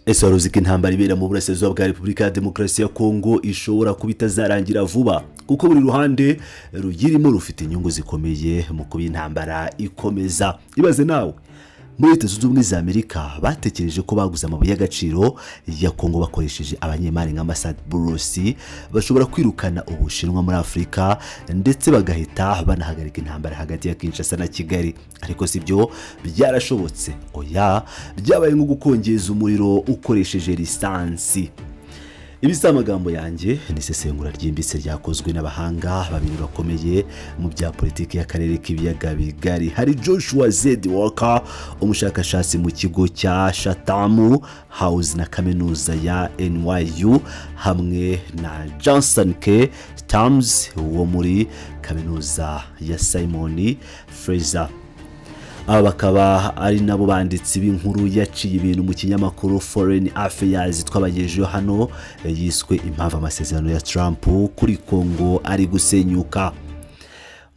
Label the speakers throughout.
Speaker 1: Ese waruzi ko intambara ibera mu burasirazuba bwa Repubulika ya Demokarasi ya Kongo ishobora kuba itazarangira vuba kuko buri ruhande rugirimo rufite inyungu zikomeye mu kuba intambara ikomeza. Ibaze nawe, muri Leta Zunze Ubumwe za Amerika batekereje ko baguze amabuye y'agaciro ya Kongo bakoresheje abanyemari nka Masad Burusi bashobora kwirukana Ubushinwa muri Afurika ndetse bagahita banahagarika intambara hagati ya Kinshasa na Kigali. Ariko sibyo byarashobotse, oya, byabaye nko gukongeza umuriro ukoresheje lisansi. Ibisa amagambo yanjye ni isesengura ryimbitse ryakozwe n'abahanga babiri bakomeye mu bya politiki y'akarere k'ibiyaga bigari. Hari Joshua Z. Walker, umushakashatsi mu kigo cya Chatham House na kaminuza ya NYU, hamwe na Johnson K. Tams wo muri kaminuza ya Simon Fraser. Aba bakaba ari nabo banditsi b'inkuru yaciye ibintu mu kinyamakuru Foreign Affairs twabagejejeho hano, yiswe impamvu amasezerano ya Trump kuri Kongo ari gusenyuka.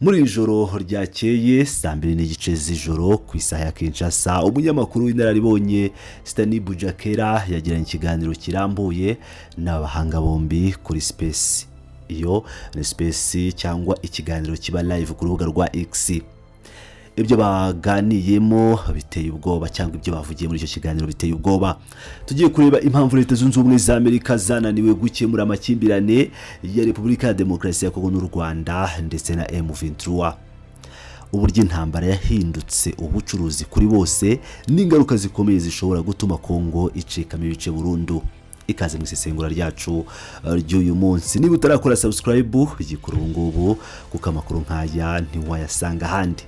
Speaker 1: Muri ijoro ryakeye saa 2:30 z'ijoro ku isaha ya Kinshasa, umunyamakuru w'inararibonye Stani Bujakera yagiranye ikiganiro kirambuye n'abahanga bombi kuri Space. Iyo ni Space cyangwa ikiganiro kiba live ku rubuga rwa X. Ibyo baganiyemo biteye ubwoba, cyangwa ibyo bavugiye muri icyo kiganiro biteye ubwoba. Tugiye kureba impamvu Leta Zunze Ubumwe za Amerika zananiwe gukemura amakimbirane ya Repubulika ya Demokarasi ya Kongo n'u Rwanda ndetse na M23. Uburyo intambara yahindutse ubucuruzi kuri bose n'ingaruka zikomeye zishobora gutuma Kongo icikamo ibice burundu. Ikaze mu isesengura ryacu ry'uyu munsi. Niba utarakora subscribe yikora ngubu kuko amakuru nk'aya ntiwayasanga ahandi.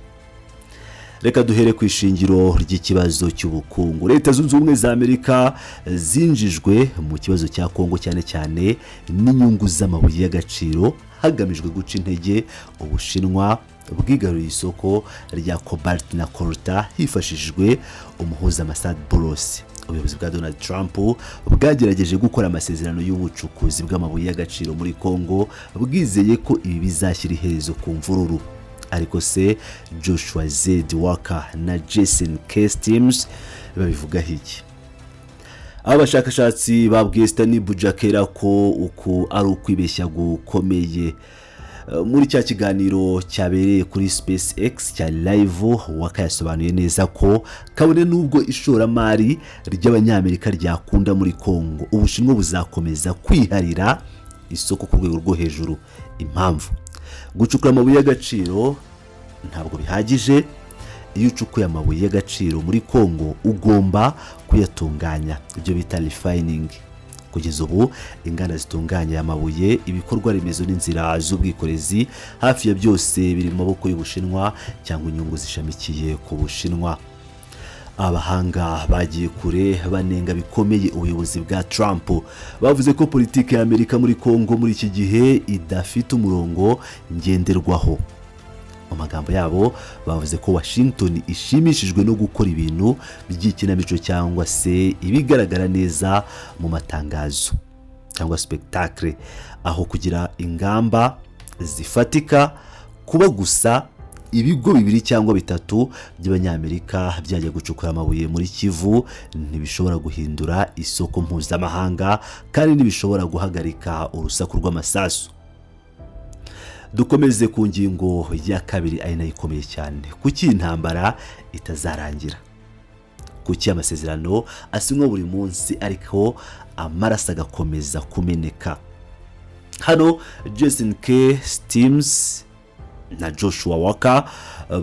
Speaker 1: Reka duhere ku ishingiro ry'ikibazo cy'ubukungu. Leta Zunze Ubumwe za Amerika zinjijwe mu kibazo cya Kongo cyane cyane n'inyungu z'amabuye y'agaciro hagamijwe guca intege Ubushinwa bwigaruriye isoko rya cobalt na coltan hifashishijwe umuhuza Masad Burusi. Ubuyobozi bwa Donald Trump bwagerageje gukora amasezerano y'ubucukuzi bw'amabuye y'agaciro muri Kongo, bwizeye ko ibi bizashyira iherezo ku mvururu. Ariko se Joshua Z. Walker na Jason K. Tams babivugaho iki? Abashakashatsi babwiye Stani Bujakera ko uku ari ukwibeshya gukomeye. Muri cya kiganiro cyabereye kuri SpaceX cya live, Walker yasobanuye neza ko kabone nubwo ishoramari ry'abanyamerika ryakunda muri Kongo, Ubushinwa buzakomeza kwiharira isoko ku rwego rwo hejuru. Impamvu: gucukura amabuye y'agaciro ntabwo bihagije. Iyo ucukuye amabuye y'agaciro muri Kongo ugomba kuyatunganya, ibyo bita refining. Kugeza ubu inganda zitunganya amabuye, ibikorwa remezo n'inzira z'ubwikorezi hafi ya byose biri mu maboko y'Ubushinwa cyangwa inyungu zishamikiye ku Bushinwa. Abahanga bagiye kure banenga bikomeye ubuyobozi bwa Trump. Bavuze ko politiki ya Amerika muri Kongo muri iki gihe idafite umurongo ngenderwaho. Mu magambo yabo bavuze ko Washington ishimishijwe no gukora ibintu by'ikinamico cyangwa se ibigaragara neza mu matangazo cyangwa spectacle, aho kugira ingamba zifatika. Kuba gusa ibigo 2 cyangwa 3 by'abanyamerika byajya gucukura amabuye muri Kivu ntibishobora guhindura isoko mpuzamahanga kandi ntibishobora guhagarika urusaku rw'amasasu. Dukomeze ku ngingo ya kabiri ari nayo ikomeye cyane. Kuki intambara itazarangira? Kuki amasezerano asinywa buri munsi ariko amaraso agakomeza kumeneka? Hano Jason K. Tams na Joshua Walker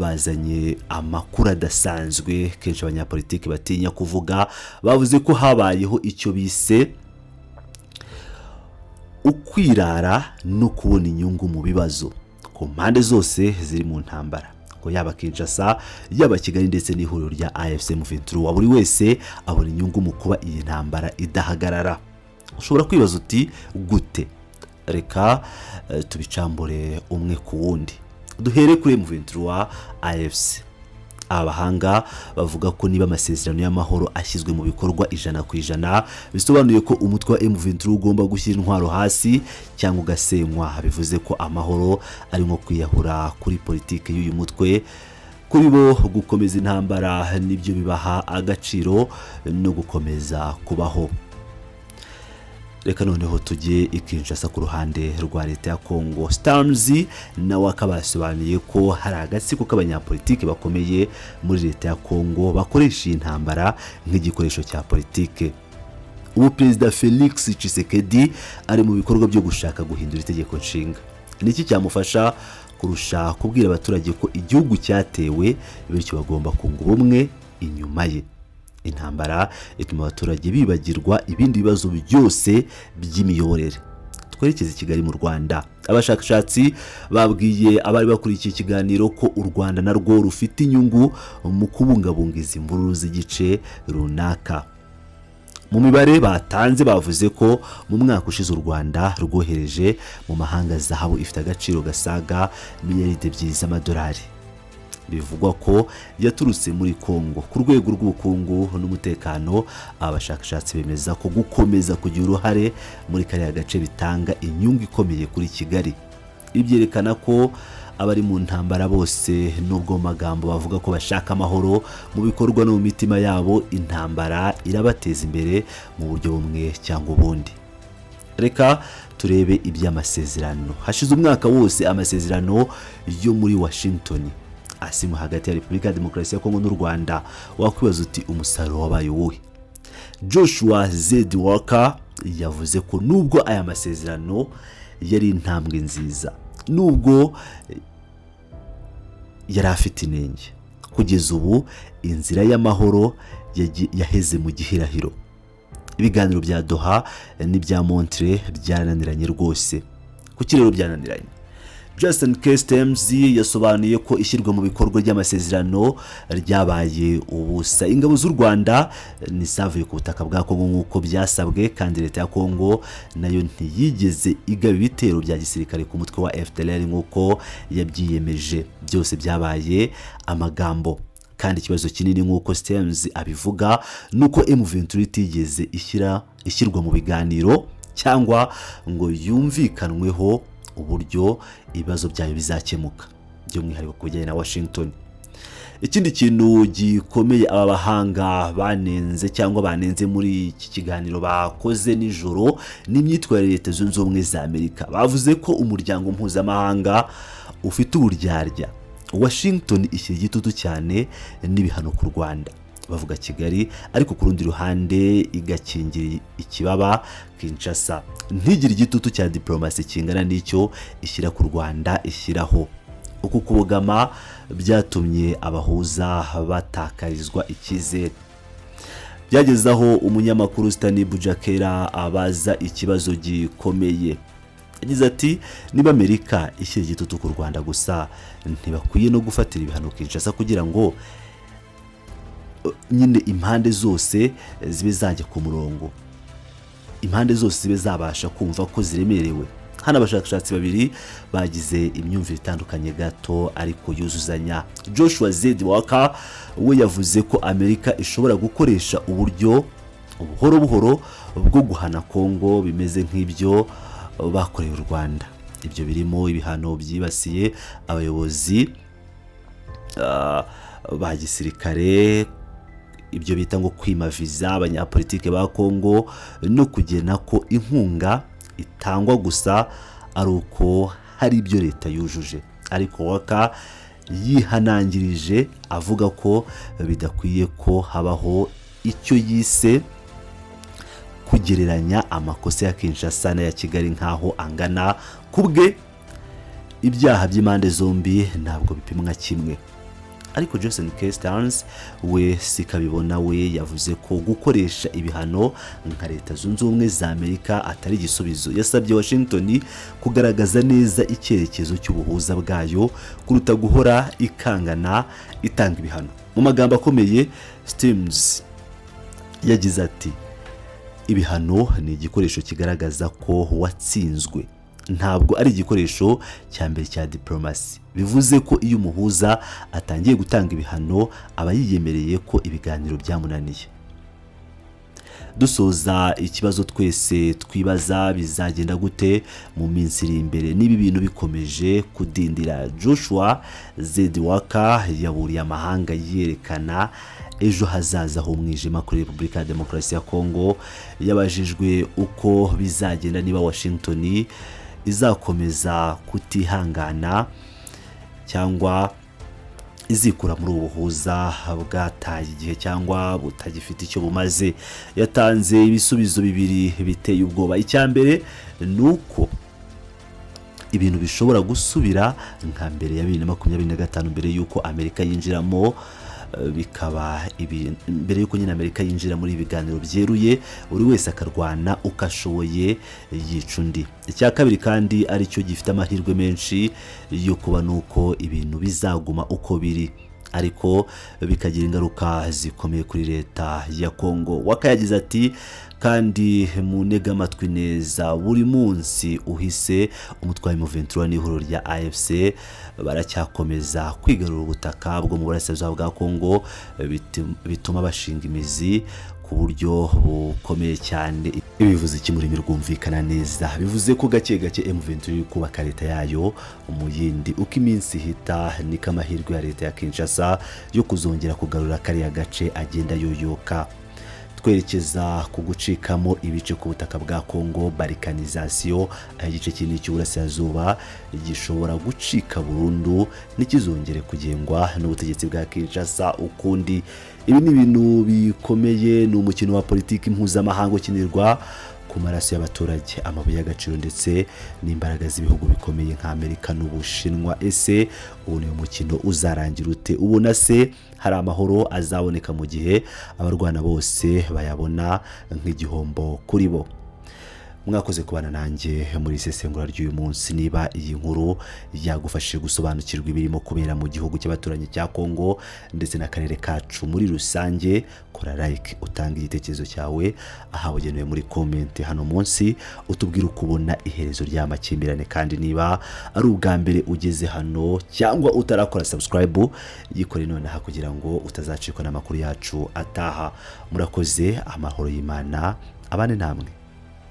Speaker 1: bazanye amakuru adasanzwe kenshi abanyapolitiki batinya kuvuga. Bavuze ko habayeho icyo bise ukwirara no kubona inyungu mu bibazo ku mpande zose ziri mu ntambara, ko yaba Kinshasa yaba Kigali ndetse n'ihuriro rya AFC M23. Buri wese abona inyungu mu kuba iyi ntambara idahagarara. Ushobora kwibaza uti gute? Reka tubicambure umwe ku wundi. Duhere kuri M23 AFC. Abahanga bavuga ko niba amasezerano y'amahoro ashyizwe mu bikorwa 100%, bisobanuye ko umutwe wa M23 ugomba gushyira intwaro hasi cyangwa ugasenywa. Bivuze ko amahoro ari nko kwiyahura kuri politiki y'uyu mutwe kuri bo gukomeza intambara nibyo bibaha agaciro no gukomeza kubaho. Reka noneho tujye i Kinshasa ku ruhande rwa leta ya Kongo. Stams nawe akabasobanuye ko hari agatsiko k'abanyapolitike bakomeye muri leta ya Kongo bakoresha intambara nk'igikoresho cya politike. Ubu Perezida Felix Tshisekedi ari mu bikorwa byo gushaka guhindura itegeko nshinga. Niki cyamufasha kurusha kubwira abaturage ko igihugu cyatewe bityo bagomba kunga ubumwe inyuma ye. Intambara ituma abaturage bibagirwa ibindi bibazo byose by'imiyoborere. Twerekeze Kigali mu Rwanda. Abashakashatsi babwiye abari bakurikiye ikiganiro ko u Rwanda narwo rufite inyungu mu kubungabunga izi mvururu z'igice runaka. Mu mibare batanze bavuze ko mu mwaka ushize u Rwanda rwohereje mu mahanga zahabu ifite agaciro gasaga miliyari 2 z'amadolari. Bivugwa ko yaturutse muri Kongo. Ku rwego rw'ubukungu n'umutekano, abashakashatsi bemeza ko gukomeza kugira uruhare muri kariya gace bitanga inyungu ikomeye kuri Kigali. Ibyerekana ko abari mu ntambara bose nubwo magambo bavuga ko bashaka amahoro, mu bikorwa no mu mitima yabo intambara irabateza imbere mu buryo bumwe cyangwa ubundi. Reka turebe iby'amasezerano. Hashize umwaka wose amasezerano yo muri Washington asimu hagati ya Repubulika ya Demokarasi ya Kongo n'u Rwanda. Wakwibaza uti umusaruro wabaye uwuhe? Joshua Z. Walker yavuze ko nubwo aya masezerano yari intambwe nziza, nubwo yari afite inenge, kugeza ubu inzira y'amahoro yaheze mu gihirahiro. Ibiganiro bya Doha n'ibya Montreal byarananiranye rwose. Kuki rero byananiranye? Justin Customs yasobanuye ko ishyirwa mu bikorwa ry'amasezerano ryabaye ubusa. Ingabo z'u Rwanda nisavuye ku butaka bwa Kongo nk'uko byasabwe, kandi leta ya Kongo nayo ntiyigeze igaba ibitero bya gisirikare ku mutwe wa FDLR nk'uko yabyiyemeje. Byose byabaye amagambo, kandi ikibazo kinini nk'uko Stems abivuga nuko M23 itigeze ishyirwa mu biganiro cyangwa ngo yumvikanweho uburyo ibibazo byayo bizakemuka, by'umwihariko ku bijyanye na Washington. Ikindi kintu gikomeye aba bahanga banenze muri iki kiganiro bakoze nijoro n'imyitwarire Leta Zunze Ubumwe za Amerika. Bavuze ko umuryango mpuzamahanga ufite uburyarya. Washington ishyira igitutu cyane n'ibihano ku Rwanda. Bavuga Kigali, ariko ku rundi ruhande igakingira ikibaba Kinshasa. Ntigire igitutu cya diplomasi kingana n'icyo ishyira ku Rwanda ishyiraho. Uku kubogama byatumye abahuza batakarizwa icyizere. Byageze aho umunyamakuru Stanley Bujakera abaza ikibazo gikomeye. Yagize ati, niba Amerika ishyira igitutu ku Rwanda gusa, ntibakwiye no gufatira ibihano Kinshasa kugira ngo nyine impande zose zibe zajya ku murongo, impande zose zibe zabasha kumva ko ziremerewe. Hano abashakashatsi babiri bagize imyumvire itandukanye gato ariko yuzuzanya. Joshua Z. Walker we yavuze ko Amerika ishobora gukoresha uburyo buhoro buhoro bwo guhana Kongo bimeze nk'ibyo bakoreye u Rwanda. Ibyo birimo ibihano byibasiye abayobozi ba gisirikare, ibyo bita ngo kwima viza abanyapolitike ba Kongo, no kugena ko inkunga itangwa gusa ari uko hari ibyo leta yujuje. Ariko Walker yihanangirije avuga ko bidakwiye ko habaho icyo yise kugereranya amakosa ya Kinshasa na ya Kigali nkaho angana. Kubwe ibyaha by'impande zombi ntabwo bipimwa kimwe. Ariko Justin Customs we sikabibona. We yavuze ko gukoresha ibihano nka Leta Zunze Ubumwe za Amerika atari igisubizo. Yasabye Washington kugaragaza neza icyerekezo cy'ubuhuza bwayo kuruta guhora ikangana itanga ibihano. Mu magambo akomeye, Stems yagize ati, ibihano ni igikoresho kigaragaza ko watsinzwe, ntabwo ari igikoresho cya mbere cya diplomasi. Bivuze ko iyo umuhuza atangiye gutanga ibihano aba yiyemereye ko ibiganiro byamunaniye. dusoza ikibazo twese twibaza bizagenda gute mu minsi iri imbere niba ibintu bikomeje kudindira. Joshua Zedwaka yaburiye amahanga yerekana ejo hazaza h'umwijima kuri Repubulika ya Demokarasi ya Kongo. Yabajijwe uko bizagenda niba Washington izakomeza kutihangana cyangwa izikura muri ubuhuza bwataye igihe cyangwa butagifite icyo bumaze. Yatanze ibisubizo bibiri biteye ubwoba. Icyambere nuko ibintu bishobora gusubira nka mbere ya 2025 mbere yuko Amerika yinjiramo, bikaba mbere yuko nyine Amerika yinjira muri ibiganiro byeruye, buri wese akarwana ukashoboye yica undi. Icya kabiri kandi ari cyo gifite amahirwe menshi yo kuba nuko ibintu bizaguma uko biri, ariko bikagira ingaruka zikomeye kuri leta ya Kongo. Wakayagize ati kandi munega amatwi neza, buri munsi uhise umutwe wa M23 n'ihuriro rya AFC baracyakomeza kwigarura ubutaka bwo mu burasirazuba bwa Kongo, bituma bashinga imizi ku buryo bukomeye cyane. Ibivuze iki muri rwumvikana neza, bivuze ko gake gake M23 kubaka leta yayo mu yindi. Uko iminsi hita niko amahirwe ya leta ya Kinshasa yo kuzongera kugarura kariya gace agenda yoyoka. Twerekeza ku gucikamo ibice ku butaka bwa Kongo, balkanization, igice kinini cy'uburasirazuba gishobora gucika burundu n'ikizongere kugengwa n'ubutegetsi bwa Kinshasa ukundi. Ibi ni ibintu bikomeye, ni umukino wa politiki mpuzamahanga ukinirwa ku maraso y'abaturage, amabuye y'agaciro ndetse n'imbaraga z'ibihugu bikomeye nka Amerika n'Ubushinwa. Ese ubu ni umukino uzarangira ute? Ubona se hari amahoro azaboneka mu gihe abarwana bose bayabona nk'igihombo kuri bo? Mwakoze kubana nanjye muri isesengura ry'uyu munsi. Niba iyi nkuru yagufashije gusobanukirwa ibirimo kubera mu gihugu cy'abaturanyi cya Kongo ndetse n'akarere kacu muri rusange, kora like, utanga igitekerezo cyawe ahabugenewe muri comment hano munsi, utubwira uko ubona iherezo ry'amakimbirane. Kandi niba ari ubwa mbere ugeze hano cyangwa utarakora subscribe, yikore nonaha kugira ngo utazacikwa n'amakuru yacu ataha. Murakoze, amahoro y'Imana abane namwe.